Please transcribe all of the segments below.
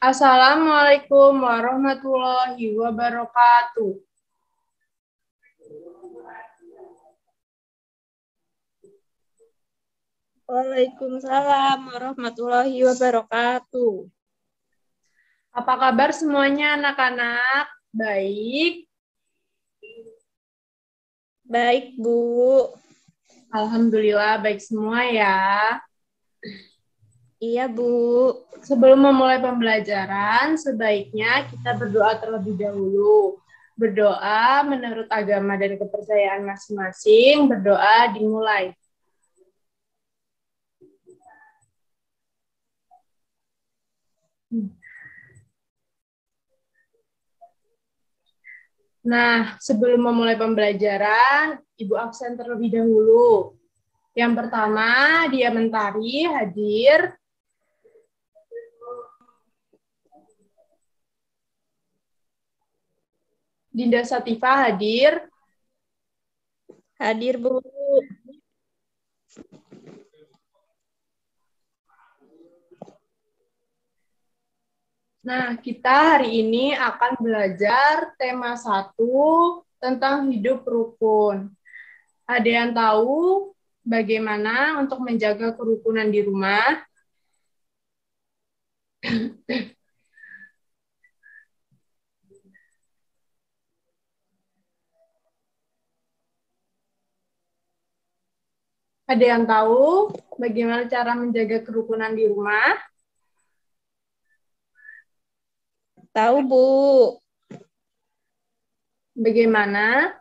Assalamualaikum warahmatullahi wabarakatuh. Waalaikumsalam warahmatullahi wabarakatuh. Apa kabar semuanya anak-anak? Baik? Baik, Bu. Alhamdulillah baik semua ya. Iya, Bu. Sebelum memulai pembelajaran, sebaiknya kita berdoa terlebih dahulu. Berdoa menurut agama dan kepercayaan masing-masing, berdoa dimulai. Nah, sebelum memulai pembelajaran, Ibu absen terlebih dahulu. Yang pertama, Dia Mentari hadir. Dinda Satifah hadir. Hadir, Bu. Nah, kita hari ini akan belajar tema 1 tentang hidup rukun. Ada yang tahu bagaimana untuk menjaga kerukunan di rumah? Ada yang tahu bagaimana cara menjaga kerukunan di rumah? Tahu, Bu. Bagaimana?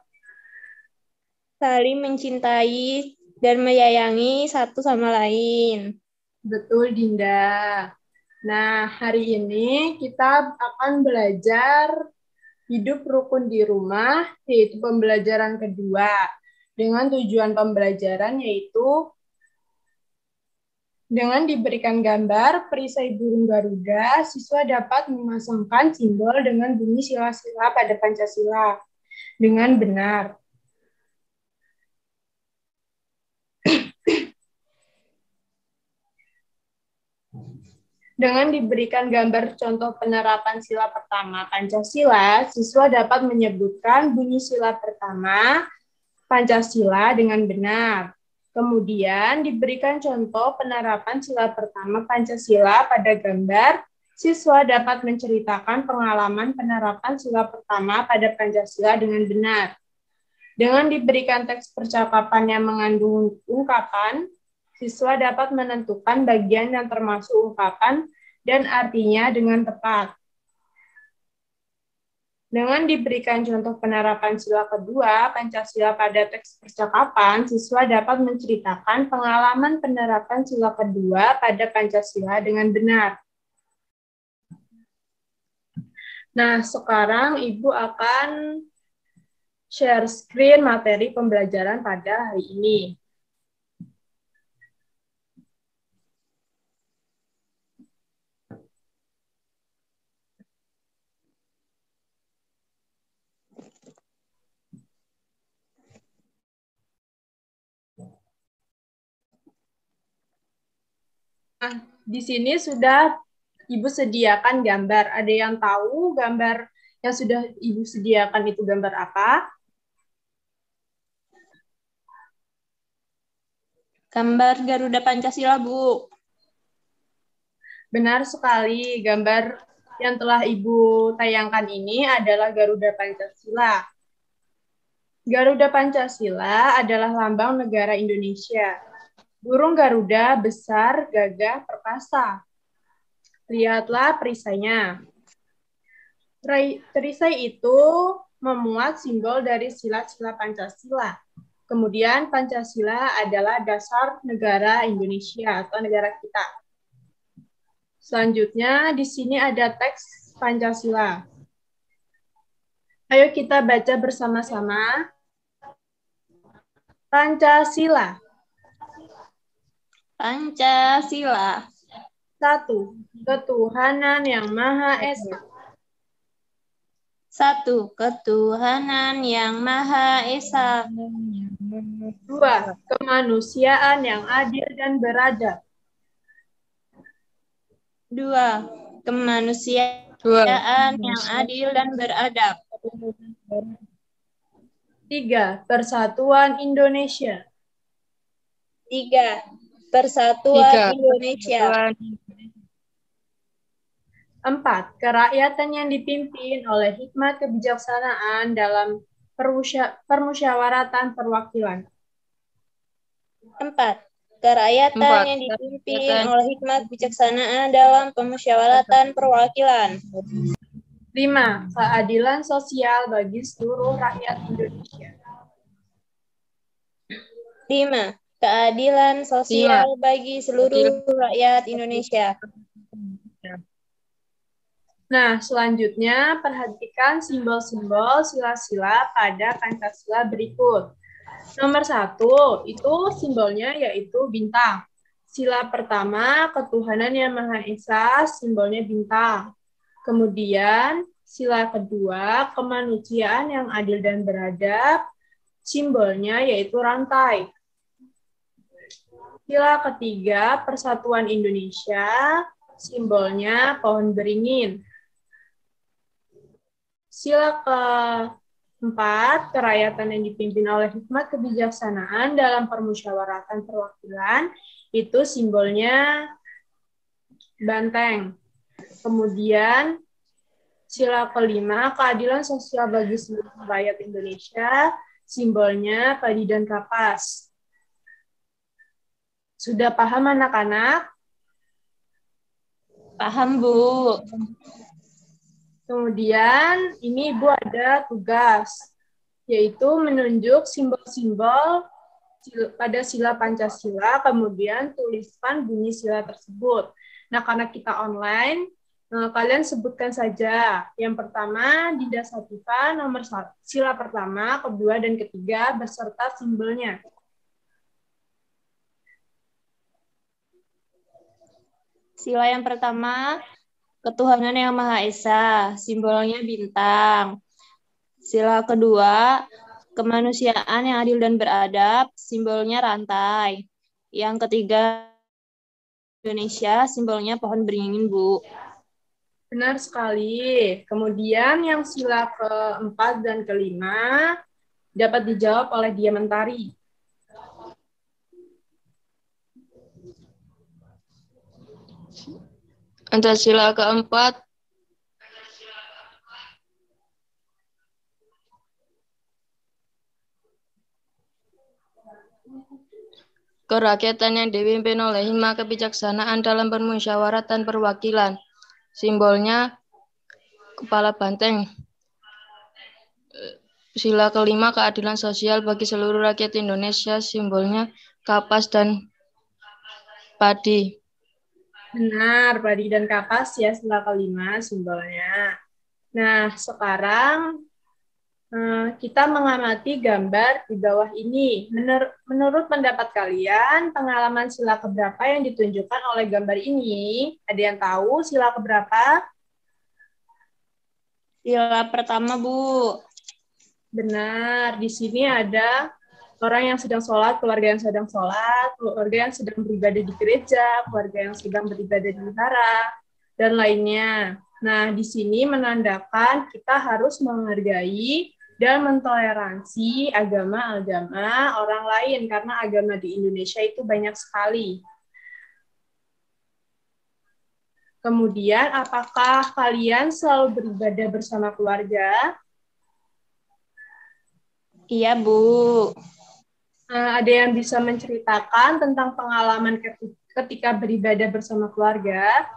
Saling mencintai dan menyayangi satu sama lain. Betul, Dinda. Nah, hari ini kita akan belajar hidup rukun di rumah, yaitu pembelajaran kedua. Dengan tujuan pembelajaran yaitu dengan diberikan gambar perisai burung Garuda, siswa dapat memasangkan simbol dengan bunyi sila-sila pada Pancasila dengan benar. Dengan diberikan gambar contoh penerapan sila pertama Pancasila, siswa dapat menyebutkan bunyi sila pertama Pancasila dengan benar. Kemudian diberikan contoh penerapan sila pertama Pancasila pada gambar, siswa dapat menceritakan pengalaman penerapan sila pertama pada Pancasila dengan benar. Dengan diberikan teks percakapan yang mengandung ungkapan, siswa dapat menentukan bagian yang termasuk ungkapan dan artinya dengan tepat. Dengan diberikan contoh penerapan sila kedua, Pancasila pada teks percakapan, siswa dapat menceritakan pengalaman penerapan sila kedua pada Pancasila dengan benar. Nah, sekarang Ibu akan share screen materi pembelajaran pada hari ini. Nah, di sini sudah Ibu sediakan gambar. Ada yang tahu gambar yang sudah Ibu sediakan itu gambar apa? Gambar Garuda Pancasila, Bu. Benar sekali, gambar yang telah Ibu tayangkan ini adalah Garuda Pancasila. Garuda Pancasila adalah lambang negara Indonesia. Burung Garuda besar, gagah, perkasa. Lihatlah perisainya. Perisai itu memuat simbol dari sila-sila Pancasila. Kemudian Pancasila adalah dasar negara Indonesia atau negara kita. Selanjutnya di sini ada teks Pancasila. Ayo kita baca bersama-sama. Pancasila. Pancasila. 1. Ketuhanan yang Maha Esa. 1. Ketuhanan yang Maha Esa. 2. Kemanusiaan yang adil dan beradab. 2. kemanusiaan yang adil dan beradab. 3. Persatuan Indonesia. 3. Persatuan Indonesia. 4. Kerakyatan yang dipimpin oleh hikmat kebijaksanaan dalam permusyawaratan perwakilan. 4. Kerakyatan yang dipimpin oleh hikmat kebijaksanaan dalam permusyawaratan perwakilan. 5. Keadilan sosial bagi seluruh rakyat Indonesia. 5. Keadilan sosial bagi seluruh rakyat Indonesia. Nah, selanjutnya perhatikan simbol-simbol sila-sila pada Pancasila berikut. Nomor 1, itu simbolnya yaitu bintang. Sila pertama, ketuhanan yang Maha Esa, simbolnya bintang. Kemudian, sila kedua, kemanusiaan yang adil dan beradab, simbolnya yaitu rantai. Sila ketiga, persatuan Indonesia, simbolnya pohon beringin. Sila keempat, kerakyatan yang dipimpin oleh hikmat kebijaksanaan dalam permusyawaratan perwakilan, itu simbolnya banteng. Kemudian, sila kelima, keadilan sosial bagi seluruh rakyat Indonesia, simbolnya padi dan kapas. Sudah paham anak-anak? Paham, Bu. Kemudian, ini Ibu ada tugas, yaitu menunjuk simbol-simbol pada sila Pancasila, kemudian tuliskan bunyi sila tersebut. Nah, karena kita online, kalian sebutkan saja. Yang pertama, Dinda Satifah, nomor 1, sila pertama, kedua, dan ketiga, beserta simbolnya. Sila yang pertama, ketuhanan yang Maha Esa, simbolnya bintang. Sila kedua, kemanusiaan yang adil dan beradab, simbolnya rantai. Yang ketiga, Indonesia, simbolnya pohon beringin, Bu. Benar sekali. Kemudian yang sila keempat dan kelima dapat dijawab oleh Dia Mentari. Untuk sila keempat, kerakyatan yang dipimpin oleh hikmat kebijaksanaan dalam permusyawaratan perwakilan. Simbolnya kepala banteng. Sila kelima, keadilan sosial bagi seluruh rakyat Indonesia. Simbolnya kapas dan padi. Benar, padi dan kapas ya sila kelima simbolnya. Nah, sekarang kita mengamati gambar di bawah ini. Menurut pendapat kalian, pengalaman sila keberapa yang ditunjukkan oleh gambar ini? Ada yang tahu sila keberapa? Sila pertama, Bu. Benar, di sini ada orang yang sedang sholat, keluarga yang sedang sholat, keluarga yang sedang beribadah di gereja, keluarga yang sedang beribadah di wihara, dan lainnya. Nah, di sini menandakan kita harus menghargai dan mentoleransi agama-agama orang lain, karena agama di Indonesia itu banyak sekali. Kemudian, apakah kalian selalu beribadah bersama keluarga? Iya, Bu. Ada yang bisa menceritakan tentang pengalaman ketika beribadah bersama keluarga?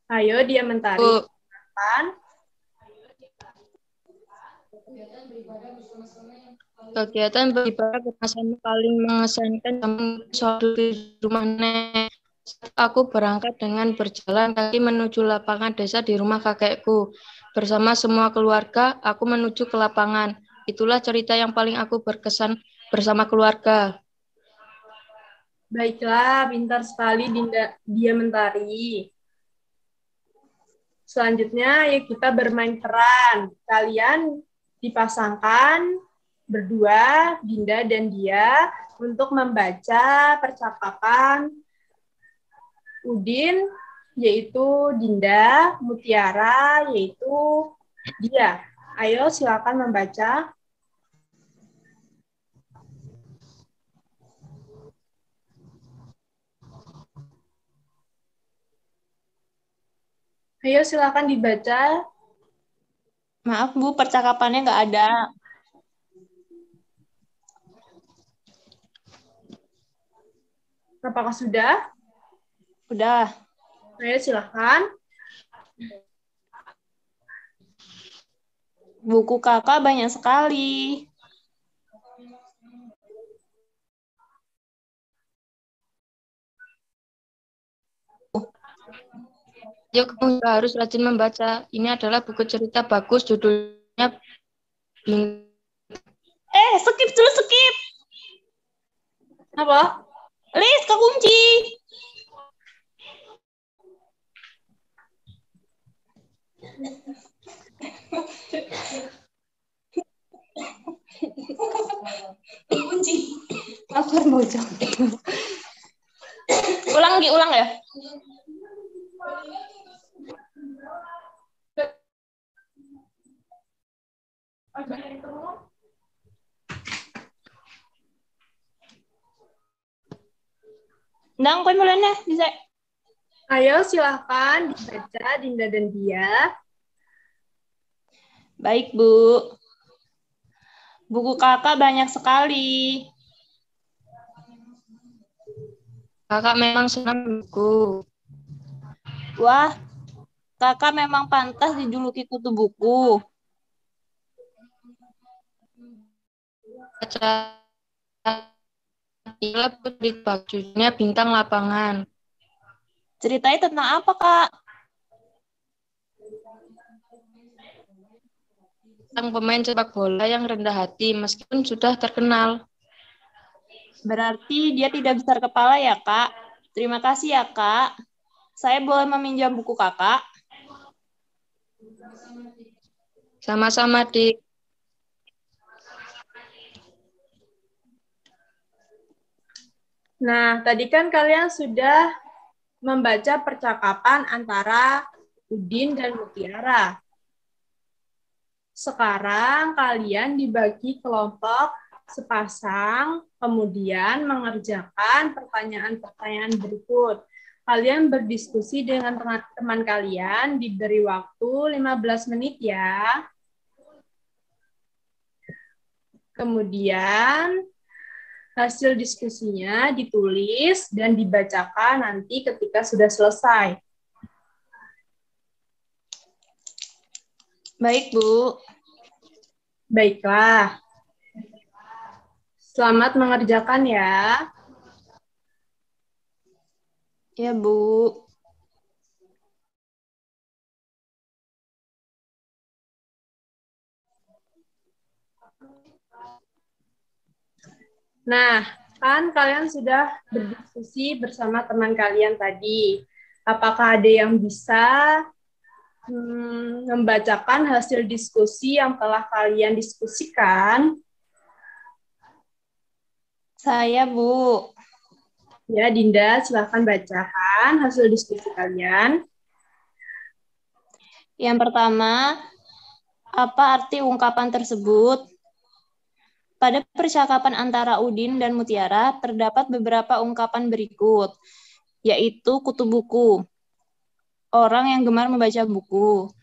Ayo, Dia Mentari. Kegiatan beribadah bersama paling mengesankan sholat di rumah nenek. Aku berangkat dengan berjalan kaki menuju lapangan desa di rumah kakekku. Bersama semua keluarga, aku menuju ke lapangan. Itulah cerita yang paling aku berkesan bersama keluarga. Baiklah, pintar sekali Dia Mentari. Selanjutnya, ayo kita bermain peran. Kalian dipasangkan berdua, Dinda dan Dia, untuk membaca percakapan Udin, yaitu Dinda, Mutiara, yaitu Dia. Ayo silakan membaca. Ayo silakan dibaca. Maaf Bu, percakapannya nggak ada. Apakah sudah? Udah. Ayo silakan. Buku kakak banyak sekali. Yuk, kamu juga harus rajin membaca. Ini adalah buku cerita bagus, judulnya Skip dulu, skip. Apa? Lis, kekunci. Kunci. Aku mau jawab. Ulang ya. Nang, kowe mulanya bisa. Ayo silahkan dibaca Dinda dan Dia. Baik, Bu. Buku kakak banyak sekali. Kakak memang senang buku. Wah, kakak memang pantas dijuluki kutu buku. Baca Inilah putri bajunya bintang lapangan. Ceritanya tentang apa, Kak? Tentang pemain sepak bola yang rendah hati meskipun sudah terkenal. Berarti dia tidak besar kepala ya, Kak? Terima kasih ya, Kak. Saya boleh meminjam buku kakak? Sama-sama, Dik. Nah, tadi kan kalian sudah membaca percakapan antara Udin dan Mutiara. Sekarang kalian dibagi kelompok sepasang, kemudian mengerjakan pertanyaan-pertanyaan berikut. Kalian berdiskusi dengan teman kalian, diberi waktu 15 menit ya. Kemudian hasil diskusinya ditulis dan dibacakan nanti ketika sudah selesai. Baik, Bu. Baiklah. Selamat mengerjakan ya. Ya, Bu. Nah, kan kalian sudah berdiskusi bersama teman kalian tadi. Apakah ada yang bisa membacakan hasil diskusi yang telah kalian diskusikan? Saya, Bu. Ya, Dinda, silakan bacakan hasil diskusi kalian. Yang pertama, apa arti ungkapan tersebut? Pada percakapan antara Udin dan Mutiara, terdapat beberapa ungkapan berikut, yaitu kutu buku, orang yang gemar membaca buku.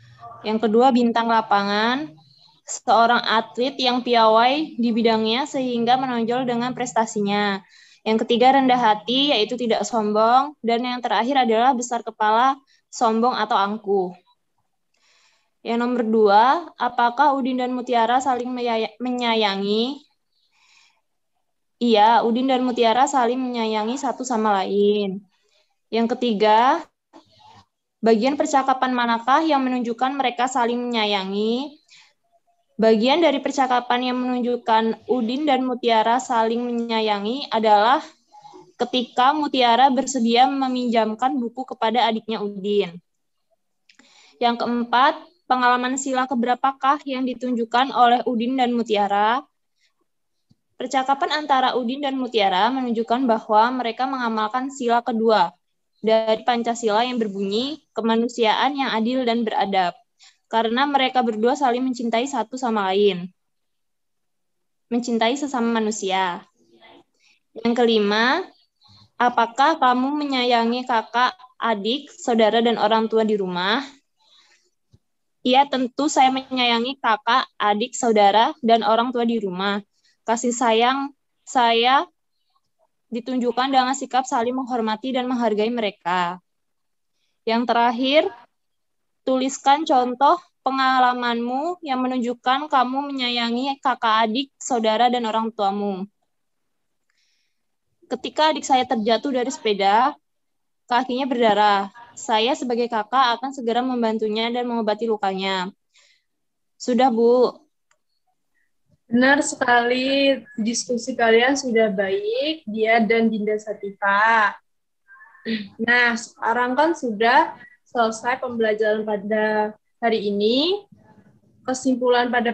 Yang kedua, bintang lapangan, seorang atlet yang piawai di bidangnya sehingga menonjol dengan prestasinya. Yang ketiga, rendah hati, yaitu tidak sombong. Dan yang terakhir adalah besar kepala, sombong atau angkuh. Yang nomor 2, apakah Udin dan Mutiara saling menyayangi? Iya, Udin dan Mutiara saling menyayangi satu sama lain. Yang ketiga, bagian percakapan manakah yang menunjukkan mereka saling menyayangi? Bagian dari percakapan yang menunjukkan Udin dan Mutiara saling menyayangi adalah ketika Mutiara bersedia meminjamkan buku kepada adiknya Udin. Yang keempat, pengalaman sila keberapakah yang ditunjukkan oleh Udin dan Mutiara? Percakapan antara Udin dan Mutiara menunjukkan bahwa mereka mengamalkan sila kedua dari Pancasila yang berbunyi kemanusiaan yang adil dan beradab. Karena mereka berdua saling mencintai satu sama lain. Mencintai sesama manusia. Yang kelima, apakah kamu menyayangi kakak, adik, saudara, dan orang tua di rumah? Iya, tentu saya menyayangi kakak, adik, saudara, dan orang tua di rumah. Kasih sayang saya ditunjukkan dengan sikap saling menghormati dan menghargai mereka. Yang terakhir, tuliskan contoh pengalamanmu yang menunjukkan kamu menyayangi kakak, adik, saudara, dan orang tuamu. Ketika adik saya terjatuh dari sepeda, kakinya berdarah. Saya sebagai kakak akan segera membantunya dan mengobati lukanya. Sudah, Bu. Benar sekali, diskusi kalian sudah baik, Dia dan Dinda Sativa. Nah, sekarang kan sudah selesai pembelajaran pada hari ini. Kesimpulan pada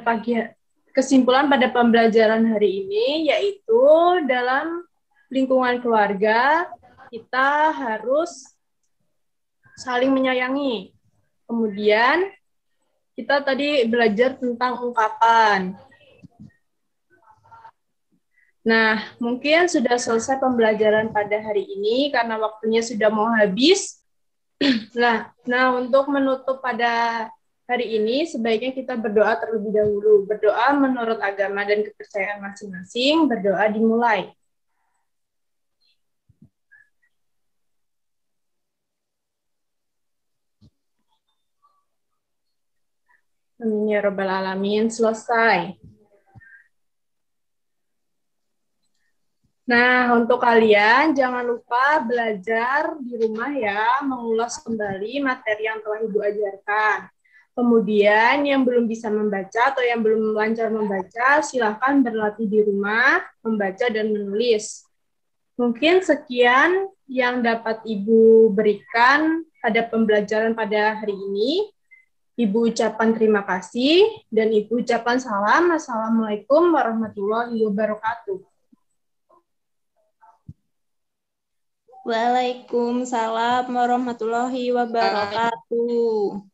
pembelajaran hari ini yaitu dalam lingkungan keluarga kita harus saling menyayangi. Kemudian kita tadi belajar tentang ungkapan. Nah, mungkin sudah selesai pembelajaran pada hari ini karena waktunya sudah mau habis. Nah, untuk menutup pada hari ini, sebaiknya kita berdoa terlebih dahulu. Berdoa menurut agama dan kepercayaan masing-masing, berdoa dimulai. Amin ya Rabbal Alamin, selesai. Nah, untuk kalian jangan lupa belajar di rumah ya, mengulas kembali materi yang telah Ibu ajarkan. Kemudian yang belum bisa membaca atau yang belum lancar membaca, silahkan berlatih di rumah, membaca dan menulis. Mungkin sekian yang dapat Ibu berikan pada pembelajaran pada hari ini. Ibu ucapkan terima kasih dan Ibu ucapkan salam. Assalamualaikum warahmatullahi wabarakatuh. Waalaikumsalam warahmatullahi wabarakatuh.